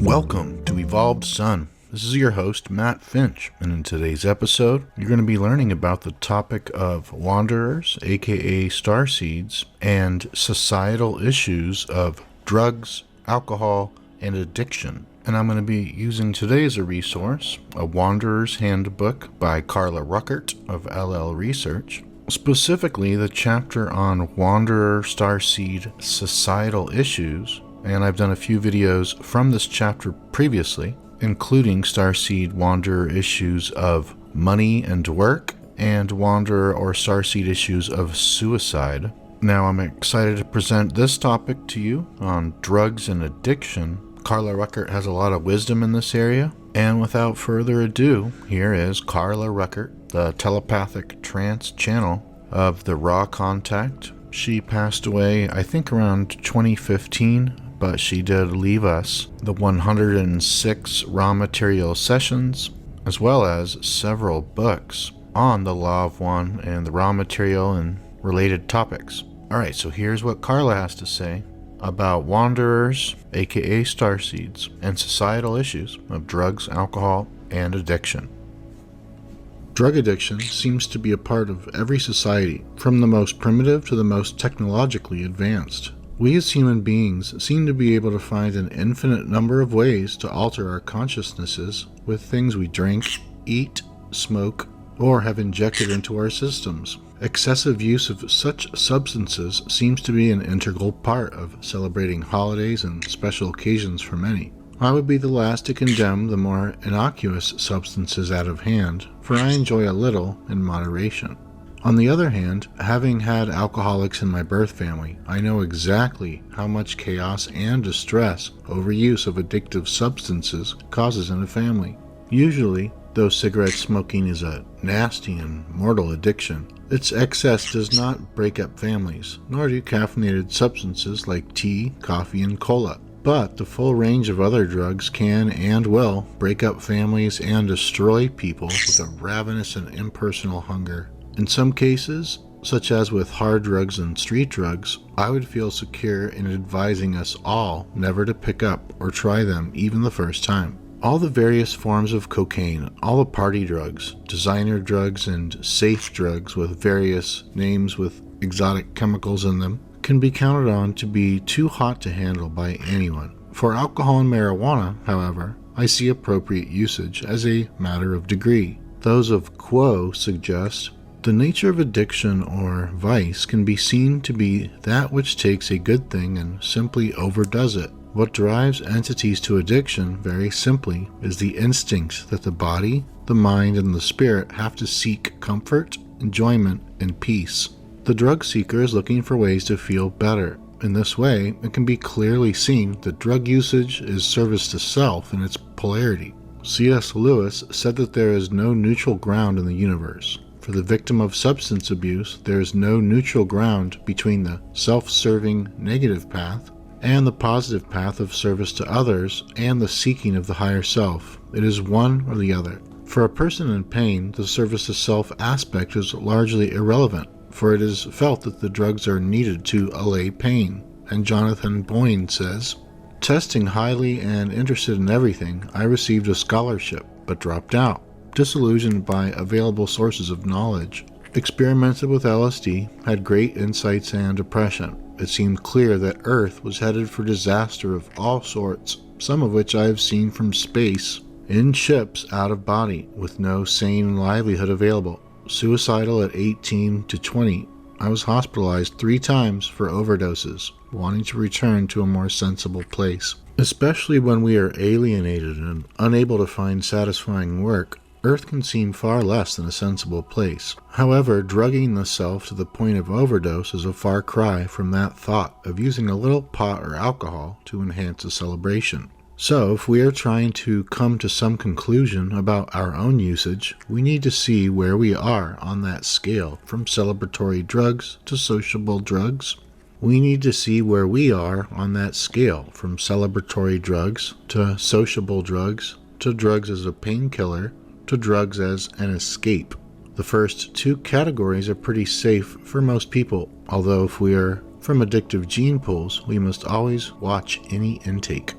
Welcome to Evolved Sun. This is your host, Matt Finch, and in today's episode, you're going to be learning about the topic of wanderers, aka Starseeds, and societal issues of drugs, alcohol, and addiction. And I'm going to be using today as a resource, a Wanderer's Handbook by Carla Rueckert of LL Research, specifically the chapter on Wanderer Starseed societal issues. And I've done a few videos from this chapter previously, including Starseed Wanderer issues of money and work, and Wanderer or Starseed issues of suicide. Now I'm excited to present this topic to you on drugs and addiction. Carla Rueckert has a lot of wisdom in this area, and without further ado, here is Carla Rueckert, the telepathic trance channel of the Raw Contact. She passed away, I think, around 2015. But she did leave us the 106 raw material sessions, as well as several books on the Law of One and the raw material and related topics. Alright, so here's what Carla has to say about wanderers, aka Starseeds, and societal issues of drugs, alcohol, and addiction. Drug addiction seems to be a part of every society, from the most primitive to the most technologically advanced. We as human beings seem to be able to find an infinite number of ways to alter our consciousnesses with things we drink, eat, smoke, or have injected into our systems. Excessive use of such substances seems to be an integral part of celebrating holidays and special occasions for many. I would be the last to condemn the more innocuous substances out of hand, for I enjoy a little in moderation. On the other hand, having had alcoholics in my birth family, I know exactly how much chaos and distress overuse of addictive substances causes in a family. Usually, though cigarette smoking is a nasty and mortal addiction, its excess does not break up families, nor do caffeinated substances like tea, coffee, and cola. But the full range of other drugs can and will break up families and destroy people with a ravenous and impersonal hunger. In some cases, such as with hard drugs and street drugs, I would feel secure in advising us all never to pick up or try them even the first time. All the various forms of cocaine, all the party drugs, designer drugs, and safe drugs with various names with exotic chemicals in them, can be counted on to be too hot to handle by anyone. For alcohol and marijuana, however, I see appropriate usage as a matter of degree. Those of Quo suggest the nature of addiction or vice can be seen to be that which takes a good thing and simply overdoes it. What drives entities to addiction, very simply, is the instinct that the body, the mind, and the spirit have to seek comfort, enjoyment, and peace. The drug seeker is looking for ways to feel better. In this way, it can be clearly seen that drug usage is service to self in its polarity. C.S. Lewis said that there is no neutral ground in the universe. For the victim of substance abuse, there is no neutral ground between the self-serving negative path and the positive path of service to others and the seeking of the higher self. It is one or the other. For a person in pain, the service to self aspect is largely irrelevant, for it is felt that the drugs are needed to allay pain. And Jonathan Boyne says, "Testing highly and interested in everything, I received a scholarship, but dropped out. Disillusioned by available sources of knowledge. Experimented with LSD, had great insights and depression. It seemed clear that Earth was headed for disaster of all sorts, some of which I have seen from space, in ships out of body, with no sane livelihood available. Suicidal at 18 to 20. I was hospitalized 3 times for overdoses, wanting to return to a more sensible place. Especially when we are alienated and unable to find satisfying work, Earth can seem far less than a sensible place. However, drugging the self to the point of overdose is a far cry from that thought of using a little pot or alcohol to enhance a celebration. So, if we are trying to come to some conclusion about our own usage, we need to see where we are on that scale, from celebratory drugs to sociable drugs. We need to see where we are on that scale, from celebratory drugs to sociable drugs to drugs as a painkiller to drugs as an escape. The first 2 categories are pretty safe for most people, although if we are from addictive gene pools, we must always watch any intake.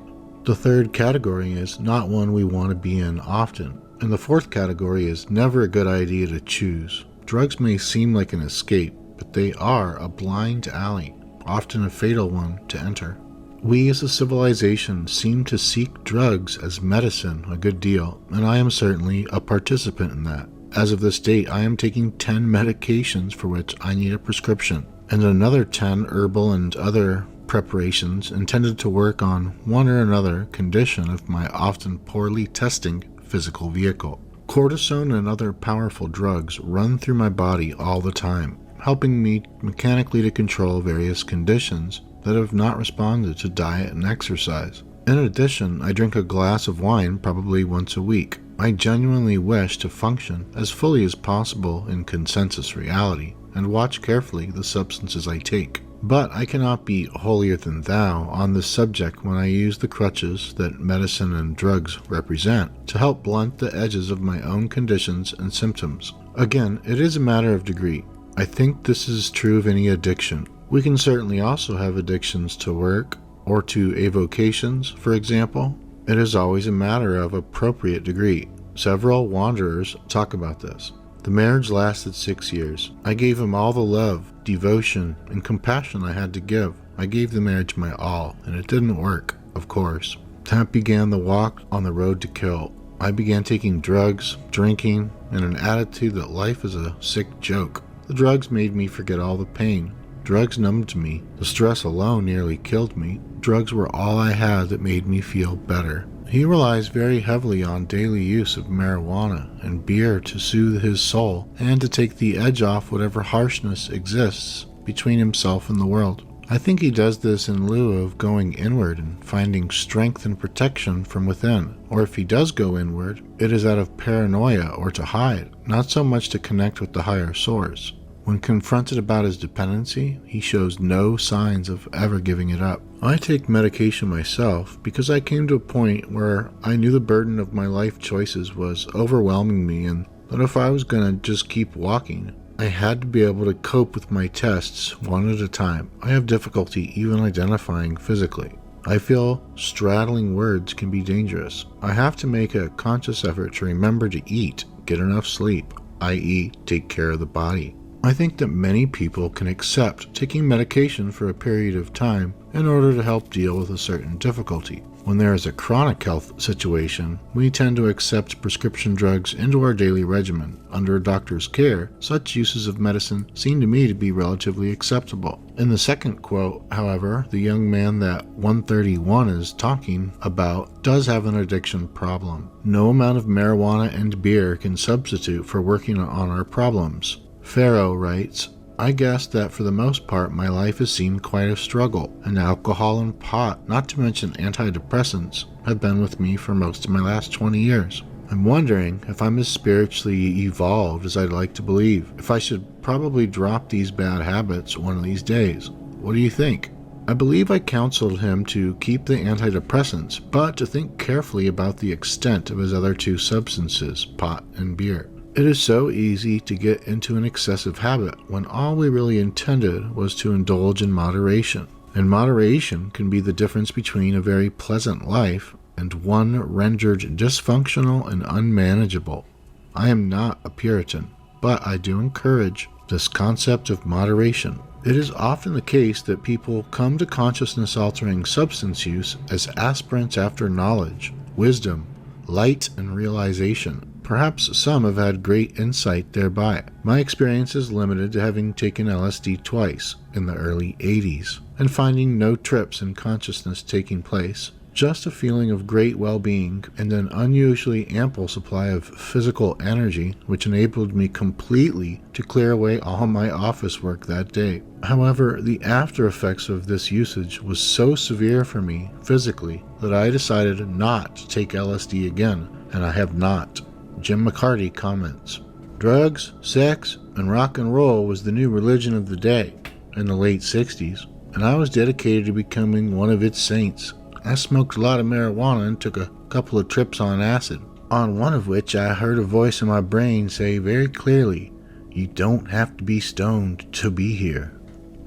The third category is not one we want to be in often. And the fourth category is never a good idea to choose. Drugs may seem like an escape, but they are a blind alley, often a fatal one to enter. We as a civilization seem to seek drugs as medicine a good deal, and I am certainly a participant in that. As of this date, I am taking 10 medications for which I need a prescription, and another 10 herbal and other preparations intended to work on one or another condition of my often poorly testing physical vehicle. Cortisone and other powerful drugs run through my body all the time, helping me mechanically to control various conditions that have not responded to diet and exercise. In addition, I drink a glass of wine probably once a week. I genuinely wish to function as fully as possible in consensus reality and watch carefully the substances I take. But I cannot be holier than thou on this subject when I use the crutches that medicine and drugs represent to help blunt the edges of my own conditions and symptoms. Again, it is a matter of degree. I think this is true of any addiction. We can certainly also have addictions to work or to avocations, for example. It is always a matter of appropriate degree. Several wanderers talk about this. The marriage lasted 6 years. I gave him all the love, devotion, and compassion I had to give. I gave the marriage my all, and it didn't work, of course. That began the walk on the road to kill. I began taking drugs, drinking, and an attitude that life is a sick joke. The drugs made me forget all the pain. Drugs numbed me. The stress alone nearly killed me. Drugs were all I had that made me feel better. He relies very heavily on daily use of marijuana and beer to soothe his soul and to take the edge off whatever harshness exists between himself and the world. I think he does this in lieu of going inward and finding strength and protection from within. Or if he does go inward, it is out of paranoia or to hide, not so much to connect with the higher source. When confronted about his dependency, he shows no signs of ever giving it up. I take medication myself because I came to a point where I knew the burden of my life choices was overwhelming me and that if I was going to just keep walking, I had to be able to cope with my tests one at a time. I have difficulty even identifying physically. I feel straddling words can be dangerous. I have to make a conscious effort to remember to eat, get enough sleep, i.e. take care of the body. I think that many people can accept taking medication for a period of time in order to help deal with a certain difficulty. When there is a chronic health situation, we tend to accept prescription drugs into our daily regimen. Under a doctor's care, such uses of medicine seem to me to be relatively acceptable. In the second quote, however, the young man that 131 is talking about does have an addiction problem. No amount of marijuana and beer can substitute for working on our problems. Pharaoh writes, I guess that for the most part my life has seemed quite a struggle, and alcohol and pot, not to mention antidepressants, have been with me for most of my last 20 years. I'm wondering if I'm as spiritually evolved as I'd like to believe, if I should probably drop these bad habits one of these days. What do you think? I believe I counseled him to keep the antidepressants, but to think carefully about the extent of his other two substances, pot and beer. It is so easy to get into an excessive habit when all we really intended was to indulge in moderation. And moderation can be the difference between a very pleasant life and one rendered dysfunctional and unmanageable. I am not a Puritan, but I do encourage this concept of moderation. It is often the case that people come to consciousness-altering substance use as aspirants after knowledge, wisdom, light, and realization. Perhaps some have had great insight thereby. My experience is limited to having taken LSD twice in the early 80s and finding no trips in consciousness taking place, just a feeling of great well-being and an unusually ample supply of physical energy which enabled me completely to clear away all my office work that day. However, the after effects of this usage was so severe for me physically that I decided not to take LSD again, and I have not. Jim McCarty comments, drugs, sex, and rock and roll was the new religion of the day in the late 60s, and I was dedicated to becoming one of its saints. I smoked a lot of marijuana and took a couple of trips on acid, on one of which I heard a voice in my brain say very clearly, you don't have to be stoned to be here.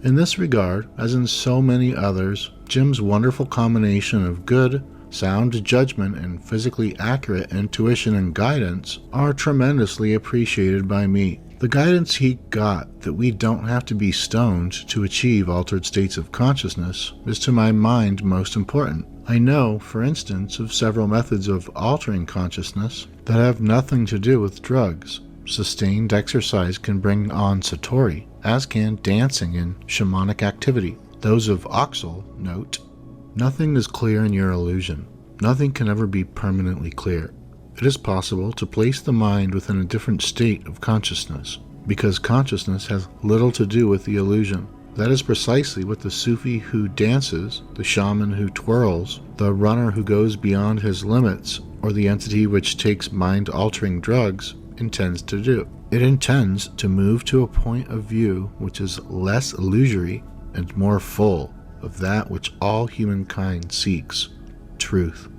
In this regard, as in so many others, Jim's wonderful combination of good, sound judgment, and physically accurate intuition and guidance are tremendously appreciated by me. The guidance he got that we don't have to be stoned to achieve altered states of consciousness is to my mind most important. I know, for instance, of several methods of altering consciousness that have nothing to do with drugs. Sustained exercise can bring on satori, as can dancing and shamanic activity. Those of Oxal note, "Nothing is clear in your illusion. Nothing can ever be permanently clear. It is possible to place the mind within a different state of consciousness, because consciousness has little to do with the illusion. That is precisely what the Sufi who dances, the shaman who twirls, the runner who goes beyond his limits, or the entity which takes mind-altering drugs intends to do. It intends to move to a point of view which is less illusory and more full of that which all humankind seeks, truth."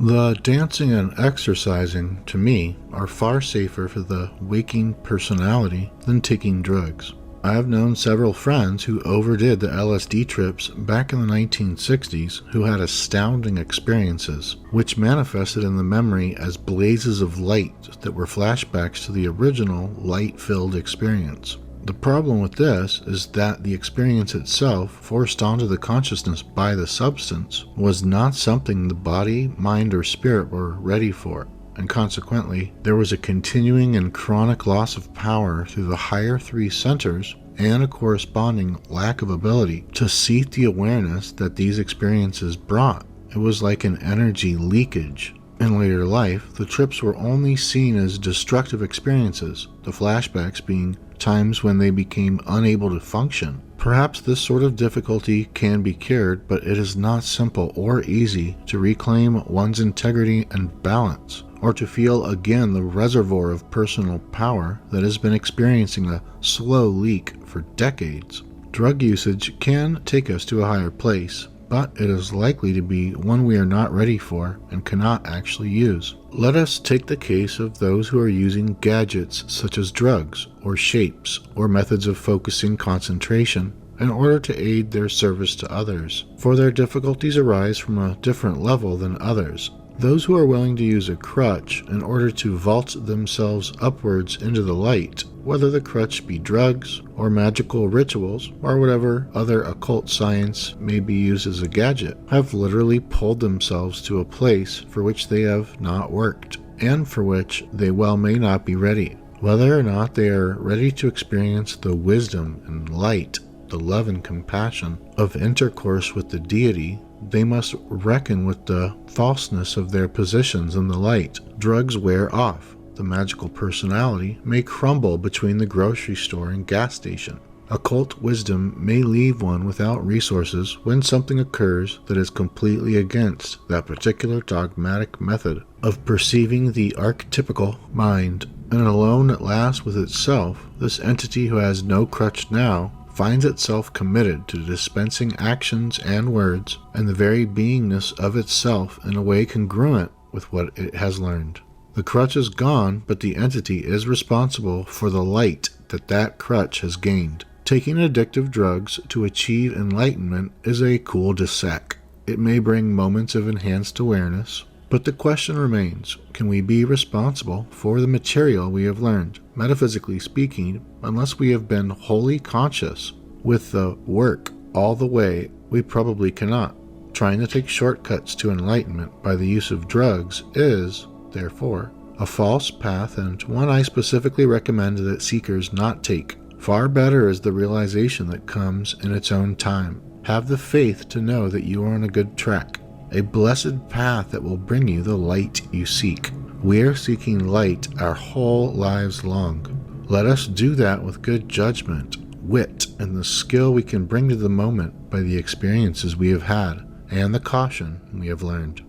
The dancing and exercising, to me, are far safer for the waking personality than taking drugs. I have known several friends who overdid the LSD trips back in the 1960s who had astounding experiences, which manifested in the memory as blazes of light that were flashbacks to the original light-filled experience. The problem with this is that the experience itself, forced onto the consciousness by the substance, was not something the body, mind, or spirit were ready for, and consequently, there was a continuing and chronic loss of power through the higher three centers and a corresponding lack of ability to seek the awareness that these experiences brought. It was like an energy leakage. In later life, the trips were only seen as destructive experiences, the flashbacks being times when they became unable to function. Perhaps this sort of difficulty can be cured, but it is not simple or easy to reclaim one's integrity and balance, or to feel again the reservoir of personal power that has been experiencing a slow leak for decades. Drug usage can take us to a higher place, but it is likely to be one we are not ready for and cannot actually use. Let us take the case of those who are using gadgets such as drugs, or shapes, or methods of focusing concentration in order to aid their service to others, for their difficulties arise from a different level than others. Those who are willing to use a crutch in order to vault themselves upwards into the light, whether the crutch be drugs or magical rituals or whatever other occult science may be used as a gadget, have literally pulled themselves to a place for which they have not worked, and for which they well may not be ready. Whether or not they are ready to experience the wisdom and light, the love and compassion of intercourse with the deity, they must reckon with the falseness of their positions in the light. Drugs wear off. The magical personality may crumble between the grocery store and gas station. Occult wisdom may leave one without resources when something occurs that is completely against that particular dogmatic method of perceiving the archetypical mind. And alone at last with itself, this entity who has no crutch now finds itself committed to dispensing actions and words and the very beingness of itself in a way congruent with what it has learned. The crutch is gone, but the entity is responsible for the light that crutch has gained. Taking addictive drugs to achieve enlightenment is a cul-de-sac. It may bring moments of enhanced awareness, but the question remains, can we be responsible for the material we have learned? Metaphysically speaking, unless we have been wholly conscious with the work all the way, we probably cannot. Trying to take shortcuts to enlightenment by the use of drugs is, therefore, a false path and one I specifically recommend that seekers not take. Far better is the realization that comes in its own time. Have the faith to know that you are on a good track, a blessed path that will bring you the light you seek. We are seeking light our whole lives long. Let us do that with good judgment, wit, and the skill we can bring to the moment by the experiences we have had and the caution we have learned.